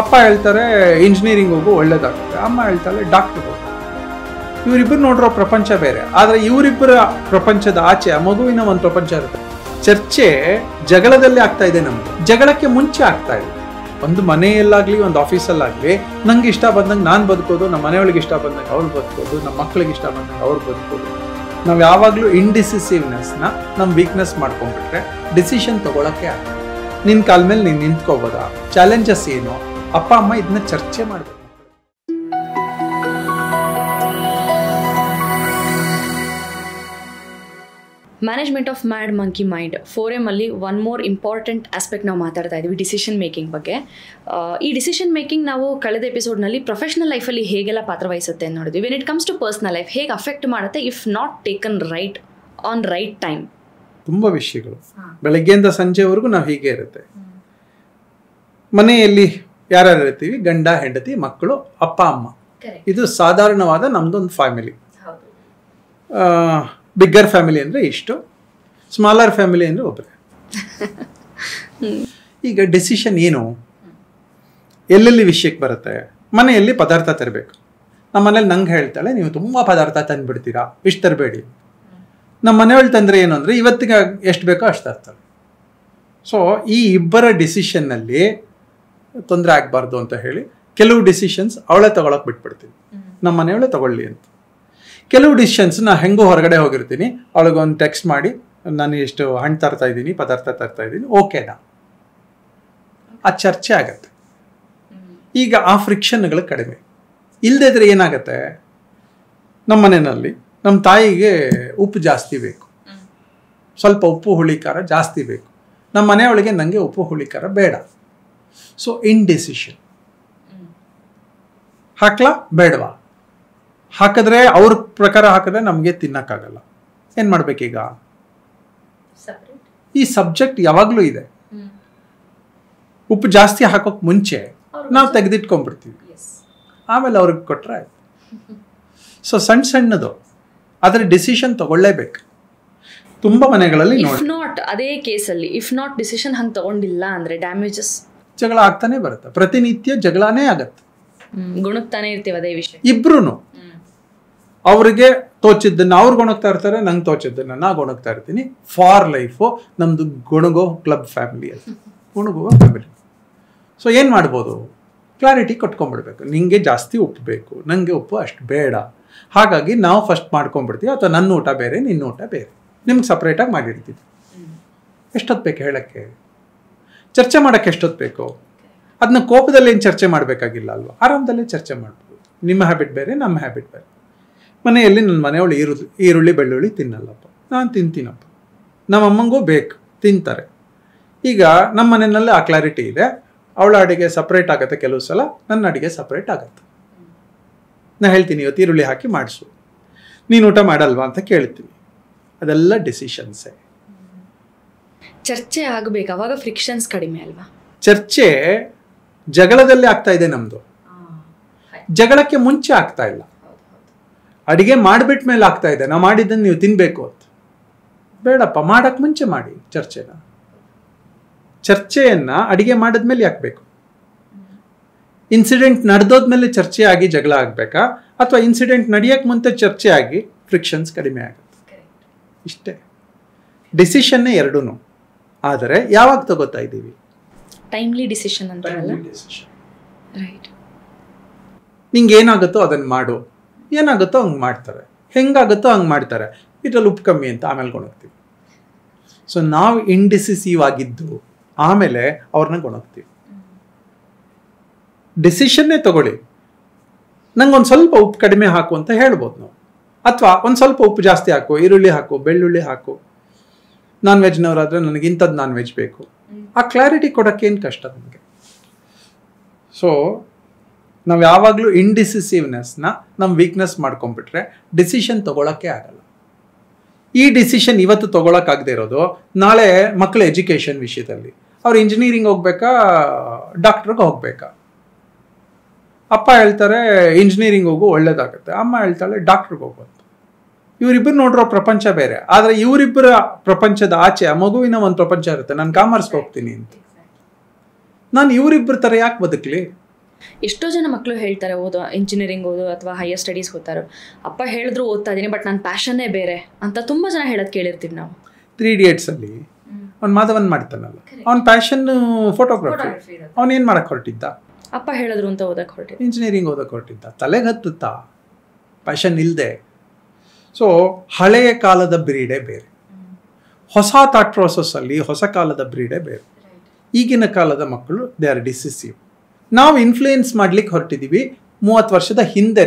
ಅಪ್ಪ ಹೇಳ್ತಾರೆ ಇಂಜಿನಿಯರಿಂಗ್ ಹೋಗು ಒಳ್ಳೇದಾಗುತ್ತೆ, ಅಮ್ಮ ಹೇಳ್ತಾಳೆ ಡಾಕ್ಟರ್ ಹೋಗು. ಇವರಿಬ್ಬರು ನೋಡಿರೋ ಪ್ರಪಂಚ ಬೇರೆ. ಆದರೆ ಇವರಿಬ್ಬರ ಪ್ರಪಂಚದ ಆಚೆ ಆ ಮಗುವಿನ ಒಂದು ಪ್ರಪಂಚ ಇರುತ್ತೆ. ಚರ್ಚೆ ಜಗಳದಲ್ಲಿ ಆಗ್ತಾ ಇದೆ. ನಮ್ಗೆ ಜಗಳಕ್ಕೆ ಮುಂಚೆ ಆಗ್ತಾ ಇದೆ. ಒಂದು ಮನೆಯಲ್ಲಾಗ್ಲಿ ಒಂದು ಆಫೀಸಲ್ಲಾಗ್ಲಿ ನಂಗೆ ಇಷ್ಟ ಬಂದಂಗೆ ನಾನು ಬದುಕೋದು, ನಮ್ಮ ಮನೆಯೊಳಗೆ ಇಷ್ಟ ಬಂದಂಗೆ ಅವ್ರು ಬದುಕೋದು, ನಮ್ಮ ಮಕ್ಳಿಗೆ ಇಷ್ಟ ಬಂದಂಗೆ ಅವ್ರು ಬದುಕೋದು. ನಾವು ಯಾವಾಗಲೂ ಇಂಡಿಸಿಸಿವ್ನೆಸ್ನ ನಮ್ಮ ವೀಕ್ನೆಸ್ ಮಾಡ್ಕೊಂಡ್ಬಿಟ್ರೆ ಡಿಸಿಷನ್ ತಗೊಳಕ್ಕೆ ಆಗ್ತದೆ. ನಿನ್ನ ಕಾಲ ಮೇಲೆ ನೀನು ನಿಂತ್ಕೋಬೋದಾ, ಚಾಲೆಂಜಸ್ ಏನು, ಅಪ್ಪ ಅಮ್ಮ ಇದನ್ನ ಚರ್ಚೆ ಮಾಡಬೇಕು. Management of mad monkey mind 4M ಅಲ್ಲಿ ಒನ್ ಮೋರ್ ಇಂಪಾರ್ಟೆಂಟ್ ಆಸ್ಪೆಕ್ಟ್ ನಾವು ಮಾತಾಡ್ತಾ ಇದ್ದೀವಿ, ಡಿಸಿಷನ್ ಮೇಕಿಂಗ್ ಬಗ್ಗೆ. ಈ ಡಿಸಿಷನ್ ಮೇಕಿಂಗ್ ನಾವು ಕಳೆದ ಎಪಿಸೋಡ್ನಲ್ಲಿ ಪ್ರೊಫೆಷನಲ್ ಲೈಫಲ್ಲಿ ಹೇಗೆಲ್ಲ ಪಾತ್ರ ವಹಿಸುತ್ತೆ ಅಂತ ನೋಡಿದ್ವಿ. When it comes to personal life ಹೇಗೆ ಅಫೆಕ್ಟ್ ಮಾಡುತ್ತೆ if not taken right on right time. ತುಂಬ ವಿಷಯಗಳು ಬೆಳಗ್ಗೆಯಿಂದ ಸಂಜೆವರೆಗೂ ನಾವು ಹೀಗೆ ಇರುತ್ತೆ. ಮನೆಯಲ್ಲಿ ಯಾರ್ಯಾರು ಇರ್ತೀವಿ, ಗಂಡ ಹೆಂಡತಿ ಮಕ್ಕಳು ಅಪ್ಪ ಅಮ್ಮ, ಇದು ಸಾಧಾರಣವಾದ ನಮ್ದೊಂದು ಫ್ಯಾಮಿಲಿ. ಬಿಗ್ಗರ್ ಫ್ಯಾಮಿಲಿ ಅಂದರೆ ಇಷ್ಟು, ಸ್ಮಾಲರ್ ಫ್ಯಾಮಿಲಿ ಅಂದರೆ ಒಬ್ಬರೇ. ಈಗ ಡೆಸಿಷನ್ ಏನು, ಎಲ್ಲೆಲ್ಲಿ ವಿಷಯಕ್ಕೆ ಬರುತ್ತೆ. ಮನೆಯಲ್ಲಿ ಪದಾರ್ಥ ತರಬೇಕು. ನಮ್ಮ ಮನೇಲಿ ನಂಗೆ ಹೇಳ್ತಾಳೆ ನೀವು ತುಂಬ ಪದಾರ್ಥ ತಂದುಬಿಡ್ತೀರಾ, ಇಷ್ಟು ತರಬೇಡಿ. ನಮ್ಮ ಮನೆಯೊಳಗೆ ತಂದರೆ ಏನು ಅಂದರೆ ಇವತ್ತಿಗೆ ಎಷ್ಟು ಬೇಕೋ ಅಷ್ಟು ತರ್ತಾಳೆ. ಸೊ ಈ ಇಬ್ಬರ ಡಿಸಿಷನ್ನಲ್ಲಿ ತೊಂದರೆ ಆಗಬಾರ್ದು ಅಂತ ಹೇಳಿ ಕೆಲವು ಡಿಸಿಷನ್ಸ್ ಅವಳೇ ತಗೊಳಕ್ಕೆ ಬಿಟ್ಬಿಡ್ತೀನಿ, ನಮ್ಮ ಮನೆಯವಳೇ ತಗೊಳ್ಳಿ ಅಂತ. ಕೆಲವು ಡಿಸಿಷನ್ಸ್ ನಾನು ಹೆಂಗೋ ಹೊರಗಡೆ ಹೋಗಿರ್ತೀನಿ, ಅವಳಿಗೊಂದು ಟೆಕ್ಸ್ಟ್ ಮಾಡಿ ನಾನು ಎಷ್ಟು ಹಣ್ಣು ತರ್ತಾ ಇದ್ದೀನಿ, ಪದಾರ್ಥ ತರ್ತಾ ಇದ್ದೀನಿ, ಓಕೆನಾ, ಆ ಚರ್ಚೆ ಆಗತ್ತೆ. ಈಗ ಆ ಫ್ರಿಕ್ಷನ್ಗಳು ಕಡಿಮೆ. ಇಲ್ಲದೇ ಇದ್ರೆ ಏನಾಗತ್ತೆ, ನಮ್ಮ ಮನೆಯಲ್ಲಿ ನಮ್ಮ ತಾಯಿಗೆ ಉಪ್ಪು ಜಾಸ್ತಿ ಬೇಕು, ಸ್ವಲ್ಪ ಉಪ್ಪು ಹುಳಿ ಖಾರ ಜಾಸ್ತಿ ಬೇಕು. ನಮ್ಮ ಮನೆಯೊಳಗೆ ನನಗೆ ಉಪ್ಪು ಹುಳಿ ಖಾರ ಬೇಡ. So indecision. ಹಾಕ್ಲಾ ಬೇಡವಾ, ಹಾಕಿದ್ರೆ ಅವ್ರ ಪ್ರಕಾರ ಹಾಕಿದ್ರೆ ನಮಗೆ ತಿನ್ನಕ್ಕಾಗಲ್ಲ. ಏನು ಮಾಡ್ಬೇಕೀಗ? ಈ ಸಬ್ಜೆಕ್ಟ್ ಯಾವಾಗಲೂ ಇದೆ. ಉಪ್ಪು ಜಾಸ್ತಿ ಹಾಕೋಕೆ ಮುಂಚೆ ನಾವು ತೆಗೆದಿಟ್ಕೊಂಡ್ಬಿಡ್ತೀವಿ, ಆಮೇಲೆ ಅವ್ರಿಗೆ ಕೊಟ್ರೆ ಆಯ್ತು. ಸೊ ಸಣ್ಣ ಸಣ್ಣದು ಅದರ ಡಿಸಿಷನ್ ತಗೊಳ್ಳೇಬೇಕು. ತುಂಬ ಮನೆಗಳಲ್ಲಿ ನಾಟ್ ಅದೇ ಕೇಸಲ್ಲಿ ಇಫ್ ನಾಟ್ ಡಿಸಿಷನ್ ಹಂಗೆ ತಗೊಂಡಿಲ್ಲ ಅಂದರೆ ಡ್ಯಾಮೇಜಸ್, ಜಗಳ ಆಗ್ತಾನೆ ಬರುತ್ತೆ. ಪ್ರತಿನಿತ್ಯ ಜಗಳನೇ ಆಗತ್ತೆ, ಗುಣಗ್ತಾನೆ ಇರ್ತೀವಿ ಅದೇ ವಿಷಯ. ಇಬ್ರು ಅವ್ರಿಗೆ ತೋಚಿದ್ದನ್ನು ಅವ್ರು ಗೊಣಗ್ತಾ ಇರ್ತಾರೆ, ನಂಗೆ ತೋಚಿದ್ದನ್ನು ನಾ ಗೊಣಗ್ತಾ ಇರ್ತೀನಿ. ಫಾರ್ ಲೈಫು ನಮ್ಮದು ಗುಣಗೋ ಕ್ಲಬ್ ಫ್ಯಾಮಿಲಿ, ಅದು ಗುಣಗುವ ಫ್ಯಾಮಿಲಿ. ಸೊ ಏನು ಮಾಡ್ಬೋದು, ಕ್ಲಾರಿಟಿ ಕೊಟ್ಕೊಂಡ್ಬಿಡ್ಬೇಕು. ನಿಂಗೆ ಜಾಸ್ತಿ ಉಪ್ಪು ಬೇಕು, ನನಗೆ ಉಪ್ಪು ಅಷ್ಟು ಬೇಡ, ಹಾಗಾಗಿ ನಾವು ಫಸ್ಟ್ ಮಾಡ್ಕೊಂಡ್ಬಿಡ್ತೀವಿ. ಅಥವಾ ನನ್ನ ಊಟ ಬೇರೆ ನಿನ್ನ ಊಟ ಬೇರೆ, ನಿಮ್ಗೆ ಸಪ್ರೇಟಾಗಿ ಮಾಡಿರ್ತೀವಿ. ಎಷ್ಟೊತ್ತು ಬೇಕು ಹೇಳೋಕ್ಕೆ, ಚರ್ಚೆ ಮಾಡೋಕ್ಕೆ ಎಷ್ಟೊತ್ತು ಬೇಕು? ಅದನ್ನ ಕೋಪದಲ್ಲಿ ಏನು ಚರ್ಚೆ ಮಾಡಬೇಕಾಗಿಲ್ಲ ಅಲ್ವಾ, ಆರಾಮದಲ್ಲೇ ಚರ್ಚೆ ಮಾಡ್ಬೋದು. ನಿಮ್ಮ ಹ್ಯಾಬಿಟ್ ಬೇರೆ, ನಮ್ಮ ಹ್ಯಾಬಿಟ್ ಬೇರೆ. ಮನೆಯಲ್ಲಿ ನನ್ನ ಮನೆಯವಳು ಈರುಳ್ಳಿ ಬೆಳ್ಳುಳ್ಳಿ ತಿನ್ನಲ್ಲಪ್ಪ, ನಾನು ತಿಂತೀನಪ್ಪ. ನಮ್ಮ ಅಮ್ಮಂಗೂ ಬೇಕು, ತಿಂತಾರೆ. ಈಗ ನಮ್ಮ ಮನೆಯಲ್ಲಿ ಆ ಕ್ಲಾರಿಟಿ ಇದೆ. ಅವಳ ಅಡುಗೆ ಸಪ್ರೇಟ್ ಆಗುತ್ತೆ, ಕೆಲವು ಸಲ ನನ್ನ ಅಡುಗೆ ಸಪ್ರೇಟ್ ಆಗುತ್ತೆ. ನಾನು ಹೇಳ್ತೀನಿ ಇವತ್ತು ಈರುಳ್ಳಿ ಹಾಕಿ ಮಾಡಿಸು, ನೀನು ಊಟ ಮಾಡಲ್ವಾ ಅಂತ ಕೇಳ್ತೀನಿ. ಅದೆಲ್ಲ ಡಿಸಿಷನ್ಸೇ. ಚರ್ಚೆ ಆಗಬೇಕು, ಅವಾಗ ಫ್ರಿಕ್ಷನ್ಸ್ ಕಡಿಮೆ ಅಲ್ವಾ. ಚರ್ಚೆ ಜಗಳದಲ್ಲಿ ಆಗ್ತಾ ಇದೆ ನಮ್ಮದು, ಜಗಳಕ್ಕೆ ಮುಂಚೆ ಆಗ್ತಾ ಇಲ್ಲ. ಅಡುಗೆ ಮಾಡಿಬಿಟ್ಟ ಮೇಲೆ ಆಗ್ತಾ ಇದೆ, ನಾವು ಮಾಡಿದ್ದನ್ನು ನೀವು ತಿನ್ನಬೇಕು ಅಂತ. ಬೇಡಪ್ಪ, ಮಾಡೋಕ್ಕೆ ಮುಂಚೆ ಮಾಡಿ ಚರ್ಚೆನ. ಚರ್ಚೆಯನ್ನು ಅಡುಗೆ ಮಾಡಿದ್ಮೇಲೆ ಯಾಕೆ ಬೇಕು? ಇನ್ಸಿಡೆಂಟ್ ನಡೆದೋದ್ಮೇಲೆ ಚರ್ಚೆ ಆಗಿ ಜಗಳ ಆಗಬೇಕಾ, ಅಥವಾ ಇನ್ಸಿಡೆಂಟ್ ನಡೆಯೋಕ್ಕೆ ಮುಂದೆ ಚರ್ಚೆ ಆಗಿ ಫ್ರಿಕ್ಷನ್ಸ್ ಕಡಿಮೆ ಆಗುತ್ತೆ? ಇಷ್ಟೇ. ಡಿಸಿಷನ್ನೇ ಎರಡೂ. ಆದರೆ ಯಾವಾಗ ತಗೋತಾ ಇದ್ದೀವಿ? ಟೈಮ್ಲಿ ಡಿಸಿಷನ್ ಅಂತ. ರೈಟ್. ನಿಂಗೆ ಏನಾಗುತ್ತೋ ಅದನ್ನು ಮಾಡು, ಏನಾಗುತ್ತೋ ಹಂಗೆ ಮಾಡ್ತಾರೆ, ಹೆಂಗಾಗುತ್ತೋ ಹಂಗೆ ಮಾಡ್ತಾರೆ. ಇದ್ರಲ್ಲಿ ಉಪ್ಪು ಕಮ್ಮಿ ಅಂತ ಆಮೇಲೆ ಗೊಣಗ್ತೀವಿ. ಸೊ ನಾವು ಇಂಡಿಸಿಸಿವ್ ಆಗಿದ್ದು ಆಮೇಲೆ ಅವ್ರನ್ನ ಗೊಣಗ್ತೀವಿ. ಡಿಸಿಷನ್ನೇ ತಗೊಳ್ಳಿ. ನಂಗೊಂದು ಸ್ವಲ್ಪ ಉಪ್ಪು ಕಡಿಮೆ ಹಾಕು ಅಂತ ಹೇಳ್ಬೋದು ನಾವು, ಅಥವಾ ಒಂದು ಸ್ವಲ್ಪ ಉಪ್ಪು ಜಾಸ್ತಿ ಹಾಕು, ಈರುಳ್ಳಿ ಹಾಕು, ಬೆಳ್ಳುಳ್ಳಿ ಹಾಕು. ನಾನ್ ವೆಜ್ನವರಾದರೆ ನನಗೆ ಇಂಥದ್ದು ನಾನ್ ವೆಜ್ ಬೇಕು. ಆ ಕ್ಲಾರಿಟಿ ಕೊಡೋಕ್ಕೇನು ಕಷ್ಟ ನಮಗೆ? ಸೊ ನಾವು ಯಾವಾಗಲೂ ಇಂಡಿಸಿಸಿವ್ನೆಸ್ನ ನಮ್ಮ ವೀಕ್ನೆಸ್ ಮಾಡ್ಕೊಂಡ್ಬಿಟ್ರೆ ಡಿಸಿಷನ್ ತಗೊಳಕ್ಕೆ ಆಗಲ್ಲ. ಈ ಡಿಸಿಷನ್ ಇವತ್ತು ತಗೊಳಕ್ಕಾಗದೇ ಇರೋದು ನಾಳೆ ಮಕ್ಕಳ ಎಜುಕೇಷನ್ ವಿಷಯದಲ್ಲಿ. ಅವ್ರು ಇಂಜಿನಿಯರಿಂಗ್ ಹೋಗ್ಬೇಕಾ, ಡಾಕ್ಟ್ರಿಗೆ ಹೋಗ್ಬೇಕಾ? ಅಪ್ಪ ಹೇಳ್ತಾರೆ ಇಂಜಿನಿಯರಿಂಗ್ ಹೋಗು ಒಳ್ಳೇದಾಗುತ್ತೆ, ಅಮ್ಮ ಹೇಳ್ತಾಳೆ ಡಾಕ್ಟ್ರಿಗೆ ಹೋಗೋದು. ಇವರಿಬ್ಬರು ನೋಡಿರೋ ಪ್ರಪಂಚ ಬೇರೆ. ಆದರೆ ಇವರಿಬ್ಬರ ಪ್ರಪಂಚದ ಆಚೆ ಆ ಮಗುವಿನ ಒಂದು ಪ್ರಪಂಚ ಇರುತ್ತೆ. ನಾನು ಕಾಮರ್ಸ್ಗೆ ಹೋಗ್ತೀನಿ ಅಂತ. ನಾನು ಇವರಿಬ್ಬರ ಥರ ಯಾಕೆ ಬದುಕಲಿ? ಎಷ್ಟೋ ಜನ ಮಕ್ಕಳು ಹೇಳ್ತಾರೆ ಓದೋ ಇಂಜಿನಿಯರಿಂಗ್ ಓದೋ ಅಥವಾ ಹೈಯರ್ ಸ್ಟಡೀಸ್ ಓದ್ತಾರೋ ಅಪ್ಪ ಹೇಳಿದ್ರು ಓದ್ತಾ ಇದ್ದೀನಿ ಬಟ್ ನನ್ನ ಪ್ಯಾಷನ್ನೇ ಬೇರೆ ಅಂತ ತುಂಬ ಜನ ಹೇಳೋದು ಕೇಳಿರ್ತೀವಿ ನಾವು. 3 Idiots ಅಲ್ಲಿ ಅವ್ನು ಮಾಧವನ್ ಮಾಡ್ತಾನಲ್ಲ, ಅವ್ನ ಪ್ಯಾಷನ್ ಫೋಟೋಗ್ರಫಿ. ಅವನೇನು ಮಾಡಕ್ಕೆ ಹೊರಟಿದ್ದ? ಅಪ್ಪ ಹೇಳಿದ್ರು ಅಂತ ಓದಕ್ಕೆ ಹೊರಟಿದ್ದ, ಇಂಜಿನಿಯರಿಂಗ್ ಓದಕ್ಕೆ ಹೊರಟಿದ್ದ. ತಲೆಗೆ ಹತ್ತುತ್ತಾ ಪ್ಯಾಷನ್ ಇಲ್ಲದೆ. ಸೊ ಹಳೆಯ ಕಾಲದ ಬ್ರೀಡೇ ಬೇರೆ, ಹೊಸ ಥಾಟ್ ಪ್ರೋಸೆಸ್ಸಲ್ಲಿ ಹೊಸ ಕಾಲದ ಬ್ರೀಡೇ ಬೇರೆ. ಈಗಿನ ಕಾಲದ ಮಕ್ಕಳು ದೇ ಆರ್ ಡಿಸಿಸಿವ್. ನಾವು ಇನ್ಫ್ಲೂಯೆನ್ಸ್ ಮಾಡ್ಲಿಕ್ಕೆ ಹೊರಟಿದ್ದೀವಿ 30 ವರ್ಷದ ಹಿಂದೆ.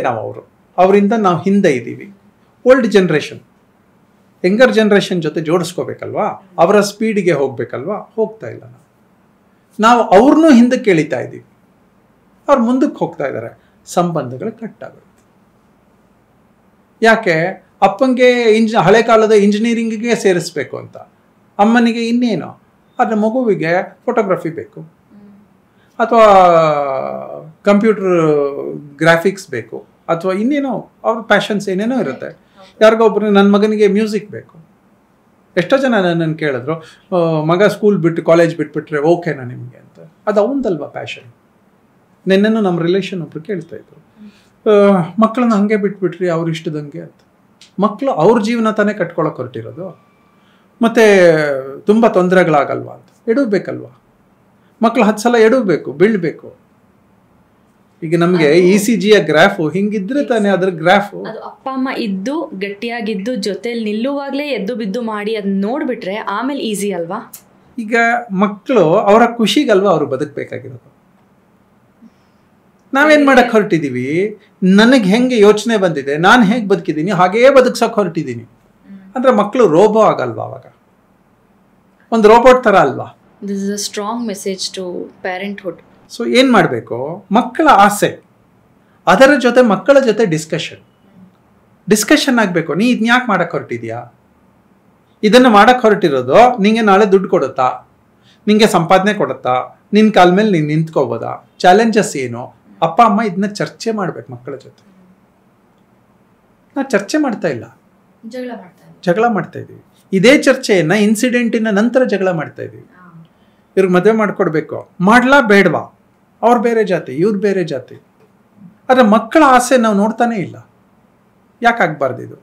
ಅವರಿಂದ ನಾವು ಹಿಂದೆ ಇದ್ದೀವಿ. ಓಲ್ಡ್ ಜನ್ರೇಷನ್ ಯಂಗರ್ ಜನ್ರೇಷನ್ ಜೊತೆ ಜೋಡಿಸ್ಕೋಬೇಕಲ್ವಾ, ಅವರ ಸ್ಪೀಡಿಗೆ ಹೋಗ್ಬೇಕಲ್ವಾ, ಹೋಗ್ತಾ ಇಲ್ಲ. ನಾವು ಅವ್ರನ್ನೂ ಹಿಂದಕ್ಕೆ ಎಳಿತಾ ಇದ್ದೀವಿ, ಅವ್ರು ಮುಂದಕ್ಕೆ ಹೋಗ್ತಾ ಇದ್ದಾರೆ. ಸಂಬಂಧಗಳು ಕಟ್ಟಾಗುತ್ತೆ. ಯಾಕೆ? ಅಪ್ಪಂಗೆ ಹಳೆ ಕಾಲದ ಇಂಜಿನಿಯರಿಂಗಿಗೆ ಸೇರಿಸ್ಬೇಕು ಅಂತ, ಅಮ್ಮನಿಗೆ ಇನ್ನೇನು, ಆದರೆ ಮಗುವಿಗೆ ಫೋಟೋಗ್ರಫಿ ಬೇಕು ಅಥವಾ ಕಂಪ್ಯೂಟರ್ ಗ್ರಾಫಿಕ್ಸ್ ಬೇಕು ಅಥವಾ ಇನ್ನೇನೋ ಅವ್ರ ಪ್ಯಾಷನ್ಸ್ ಏನೇನೋ ಇರುತ್ತೆ. ಯಾರಿಗೋ ಒಬ್ಬರು ನನ್ನ ಮಗನಿಗೆ ಮ್ಯೂಸಿಕ್ ಬೇಕು. ಎಷ್ಟೋ ಜನ ನನ್ನನ್ನು ಕೇಳಿದ್ರು, ಮಗ ಸ್ಕೂಲ್ ಬಿಟ್ಟು ಕಾಲೇಜ್ ಬಿಟ್ಬಿಟ್ರೆ ಓಕೆನಾ ನಿಮಗೆ ಅಂತ. ಅದು ಅವನದಲ್ವಾ ಪ್ಯಾಷನ್. ನಿನ್ನೆನೂ ನಮ್ಮ ರಿಲೇಷನ್ ಒಬ್ರು ಕೇಳ್ತಾ ಇದ್ರು, ಮಕ್ಕಳನ್ನ ಹಂಗೆ ಬಿಟ್ಬಿಟ್ರಿ ಅವ್ರು ಇಷ್ಟದಂಗೆ ಅಂತ. ಮಕ್ಕಳು ಅವ್ರ ಜೀವನ ತಾನೇ ಕಟ್ಕೊಳಕ್ಕೆ ಹೊರಟಿರೋದು, ಮತ್ತು ತುಂಬ ತೊಂದರೆಗಳಾಗಲ್ವಾ ಅಂತ. ಎಡಬೇಕಲ್ವಾ ಮಕ್ಕಳು 10 ಸಲ ಎಡಬೇಕು, ಬೀಳ್ಬೇಕು. ಈಗ ನಮಗೆ ECGಯ ಗ್ರಾಫು ಹಿಂಗಿದ್ರೆ ತಾನೇ ಅದ್ರ ಗ್ರಾಫು. ಅದು ಅಪ್ಪ ಅಮ್ಮ ಇದ್ದು ಗಟ್ಟಿಯಾಗಿದ್ದು ಜೊತೆಲಿ ನಿಲ್ಲುವಾಗಲೇ ಎದ್ದು ಬಿದ್ದು ಮಾಡಿ ಅದನ್ನ ನೋಡ್ಬಿಟ್ರೆ ಆಮೇಲೆ ಈಸಿ ಅಲ್ವಾ. ಈಗ ಮಕ್ಕಳು ಅವರ ಖುಷಿಗಲ್ವಾ ಅವರು ಬದುಕಬೇಕಾಗಿರೋದು. ನಾವೇನು ಮಾಡಕ್ಕೆ ಹೊರಟಿದ್ದೀವಿ, ನನಗೆ ಹೆಂಗೆ ಯೋಚನೆ ಬಂದಿದೆ, ನಾನು ಹೇಗೆ ಬದುಕಿದ್ದೀನಿ ಹಾಗೇ ಬದುಕ್ಸೋಕೆ ಹೊರಟಿದ್ದೀನಿ ಅಂದರೆ ಮಕ್ಕಳು ರೋಬೋ ಆಗಲ್ವಾ ಅವಾಗ, ಒಂದು ರೋಬೋಟ್ ಥರ ಅಲ್ವಾ. This is a strong message to parenthood. So ಏನು ಮಾಡಬೇಕು, ಮಕ್ಕಳ ಆಸೆ, ಅದರ ಜೊತೆ ಮಕ್ಕಳ ಜೊತೆ ಡಿಸ್ಕಷನ್ ಆಗಬೇಕು. ನೀ ಇದನ್ನ ಯಾಕೆ ಮಾಡಕ್ಕೆ ಹೊರಟಿದ್ಯಾ, ಇದನ್ನು ಮಾಡಕ್ಕೆ ಹೊರಟಿರೋದು ನಿಂಗೆ ನಾಳೆ ದುಡ್ಡು ಕೊಡುತ್ತಾ, ನಿಂಗೆ ಸಂಪಾದನೆ ಕೊಡುತ್ತಾ, ನಿನ್ನ ಕಾಲ ಮೇಲೆ ನೀನು ನಿಂತ್ಕೋಬೋದಾ, ಚಾಲೆಂಜಸ್ ಏನು. ಅಪ್ಪ ಅಮ್ಮ ಇದನ್ನ ಚರ್ಚೆ ಮಾಡ್ಬೇಕು ಮಕ್ಕಳ ಜೊತೆ. ನಾವು ಚರ್ಚೆ ಮಾಡ್ತಾ ಇಲ್ಲ, ಜಗಳ ಮಾಡ್ತಾ ಇದ್ದೀವಿ. ಇದೇ ಚರ್ಚೆಯನ್ನು ಇನ್ಸಿಡೆಂಟಿನ ನಂತರ ಜಗಳ ಮಾಡ್ತಾ ಇದ್ದೀವಿ. ಇವ್ರಿಗೆ ಮದುವೆ ಮಾಡಿಕೊಡ್ಬೇಕು, ಮಾಡ್ಲಾ ಬೇಡವಾ, ಅವ್ರು ಬೇರೆ ಜಾತಿ ಇವ್ರು ಬೇರೆ ಜಾತಿ. ಆದರೆ ಮಕ್ಕಳ ಆಸೆ ನಾವು ನೋಡ್ತಾನೆ ಇಲ್ಲ. ಯಾಕೆ ಆಗ್ಬಾರ್ದು ಇದು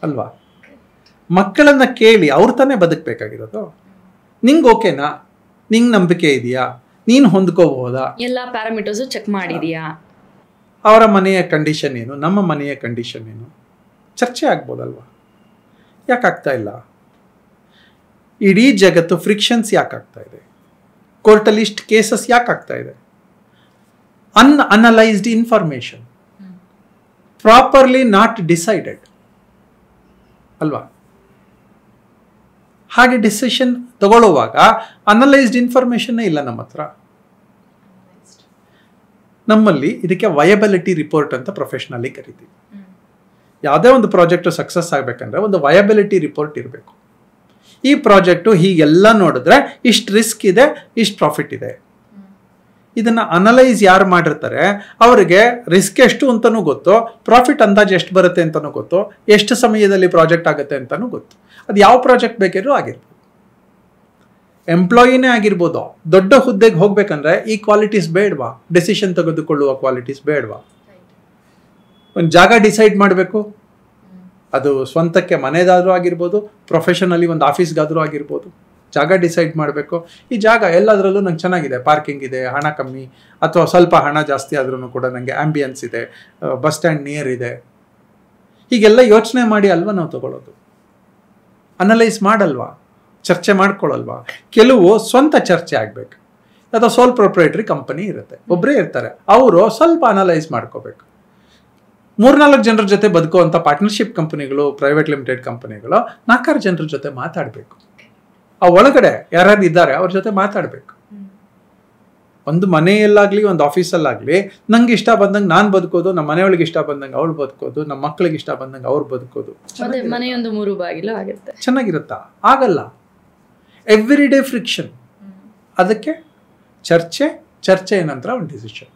ಅಲ್ವಾ. ಮಕ್ಕಳನ್ನ ಕೇಳಿ ಅವ್ರು ತಾನೇ ಬದುಕಬೇಕಾಗಿರೋದು. ನಿಂಗೆ ಓಕೆನಾ, ನಿಂಗೆ ನಂಬಿಕೆ ಇದೆಯಾ, ನೀನು ಹೊಂದ್ಕೋಬಹುದಾ, ಎಲ್ಲ ಪ್ಯಾರಾಮೀಟರ್ಸು ಚೆಕ್ ಮಾಡಿದೀಯಾ, ಅವರ ಮನೆಯ ಕಂಡೀಷನ್ ಏನು, ನಮ್ಮ ಮನೆಯ ಕಂಡೀಷನ್ ಏನು, ಚರ್ಚೆ ಆಗ್ಬೋದಲ್ವಾ. ಯಾಕೆ ಆಗ್ತಾ ಇಲ್ಲ? ಇಡೀ ಜಗತ್ತು ಫ್ರಿಕ್ಷನ್ಸ್ ಯಾಕೆ ಆಗ್ತಾ ಇದೆ, ಕೋರ್ಟಲ್ಲಿ ಇಷ್ಟು ಕೇಸಸ್ ಯಾಕೆ ಆಗ್ತಾ ಇದೆ? ಅನ್ಅನಲೈಸ್ಡ್ ಇನ್ಫಾರ್ಮೇಶನ್, ಪ್ರಾಪರ್ಲಿ ನಾಟ್ ಡಿಸೈಡೆಡ್ ಅಲ್ವಾ. ಹಾಗೆ ಡಿಸಿಷನ್ ತಗೊಳ್ಳುವಾಗ ಅನಲೈಸ್ಡ್ ಇನ್ಫಾರ್ಮೇಶನ್ ಇಲ್ಲ ನಮ್ಮ ಹತ್ರ. ನಮ್ಮಲ್ಲಿ ಇದಕ್ಕೆ ವಯಬಿಲಿಟಿ ರಿಪೋರ್ಟ್ ಅಂತ ಪ್ರೊಫೆಷನಲಿ ಕರಿತೀವಿ. ಯಾವುದೇ ಒಂದು ಪ್ರಾಜೆಕ್ಟು ಸಕ್ಸಸ್ ಆಗಬೇಕಂದ್ರೆ ಒಂದು ವಯಬಿಲಿಟಿ ರಿಪೋರ್ಟ್ ಇರಬೇಕು. ಈ ಪ್ರಾಜೆಕ್ಟು ಹೀಗೆಲ್ಲ ನೋಡಿದ್ರೆ ಇಷ್ಟು ರಿಸ್ಕ್ ಇದೆ, ಇಷ್ಟು ಪ್ರಾಫಿಟ್ ಇದೆ. ಇದನ್ನು ಅನಲೈಸ್ ಯಾರು ಮಾಡಿರ್ತಾರೆ ಅವರಿಗೆ ರಿಸ್ಕ್ ಎಷ್ಟು ಅಂತಲೂ ಗೊತ್ತು, ಪ್ರಾಫಿಟ್ ಅಂದಾಜು ಎಷ್ಟು ಬರುತ್ತೆ ಅಂತಲೂ ಗೊತ್ತು, ಎಷ್ಟು ಸಮಯದಲ್ಲಿ ಪ್ರಾಜೆಕ್ಟ್ ಆಗುತ್ತೆ ಅಂತಲೂ ಗೊತ್ತು. ಅದು ಯಾವ ಪ್ರಾಜೆಕ್ಟ್ ಬೇಕಿದ್ರೂ ಆಗಿರ್ಬೋದು, ಎಂಪ್ಲಾಯಿನೇ ಆಗಿರ್ಬೋದು. ದೊಡ್ಡ ಹುದ್ದೆಗೆ ಹೋಗ್ಬೇಕಂದ್ರೆ ಈ ಕ್ವಾಲಿಟೀಸ್ ಬೇಡವಾ, ಡೆಸಿಷನ್ ತೆಗೆದುಕೊಳ್ಳುವ ಕ್ವಾಲಿಟೀಸ್ ಬೇಡವಾ. ಒಂದು ಜಾಗ ಡಿಸೈಡ್ ಮಾಡಬೇಕು, ಅದು ಸ್ವಂತಕ್ಕೆ ಮನೆದಾದರೂ ಆಗಿರ್ಬೋದು, ಪ್ರೊಫೆಷನಲಿ ಒಂದು ಆಫೀಸ್ಗಾದರೂ ಆಗಿರ್ಬೋದು. ಜಾಗ ಡಿಸೈಡ್ ಮಾಡಬೇಕು. ಈ ಜಾಗ ಎಲ್ಲದರಲ್ಲೂ ನಂಗೆ ಚೆನ್ನಾಗಿದೆ, ಪಾರ್ಕಿಂಗ್ ಇದೆ, ಹಣ ಕಮ್ಮಿ ಅಥವಾ ಸ್ವಲ್ಪ ಹಣ ಜಾಸ್ತಿ ಆದ್ರೂ ಕೂಡ ನನಗೆ ಆ್ಯಂಬಿಯನ್ಸ್ ಇದೆ, ಬಸ್ ಸ್ಟ್ಯಾಂಡ್ ನಿಯರ್ ಇದೆ. ಹೀಗೆಲ್ಲ ಯೋಚನೆ ಮಾಡಿ ಅಲ್ವಾ ನಾವು ತಗೊಳ್ಳೋದು. ಅನಲೈಸ್ ಮಾಡಲ್ವಾ, ಚರ್ಚೆ ಮಾಡ್ಕೊಳ್ಳಲ್ವಾ. ಕೆಲವು ಸ್ವಂತ ಚರ್ಚೆ ಆಗಬೇಕು. ಅಥವಾ ಸೋಲ್ ಪ್ರೊಪ್ರೈಟರಿ ಕಂಪನಿ ಇರುತ್ತೆ, ಒಬ್ಬರೇ ಇರ್ತಾರೆ, ಅವರು ಸ್ವಲ್ಪ ಅನಲೈಸ್ ಮಾಡ್ಕೋಬೇಕು. 3-4 ಜನರ ಜೊತೆ ಬದುಕುವಂಥ ಪಾರ್ಟ್ನರ್ಶಿಪ್ ಕಂಪನಿಗಳು, ಪ್ರೈವೇಟ್ ಲಿಮಿಟೆಡ್ ಕಂಪನಿಗಳು 4 ಜನರ ಜೊತೆ ಮಾತಾಡಬೇಕು. ಆ ಒಳಗಡೆ ಯಾರ್ಯಾರು ಇದ್ದಾರೆ ಅವ್ರ ಜೊತೆ ಮಾತಾಡಬೇಕು. ಒಂದು ಮನೆಯಲ್ಲಾಗಲಿ ಒಂದು ಆಫೀಸಲ್ಲಾಗಲಿ ನಂಗೆ ಇಷ್ಟ ಬಂದಂಗೆ ನಾನು ಬದುಕೋದು, ನಮ್ಮ ಮನೆಯೊಳಗೆ ಇಷ್ಟ ಬಂದಂಗೆ ಅವಳು ಬದುಕೋದು, ನಮ್ಮ ಮಕ್ಕಳಿಗೆ ಇಷ್ಟ ಬಂದಂಗೆ ಅವ್ರು ಬದುಕೋದು ಮನೆಯೊಂದು 3 ಬಾಗಿಲು ಆಗುತ್ತೆ, ಚೆನ್ನಾಗಿರುತ್ತಾ? ಆಗಲ್ಲ. Every day friction. ಅದಕ್ಕೆ ಚರ್ಚೆಯ ನಂತರ ಒಂದು ಡಿಸಿಷನ್.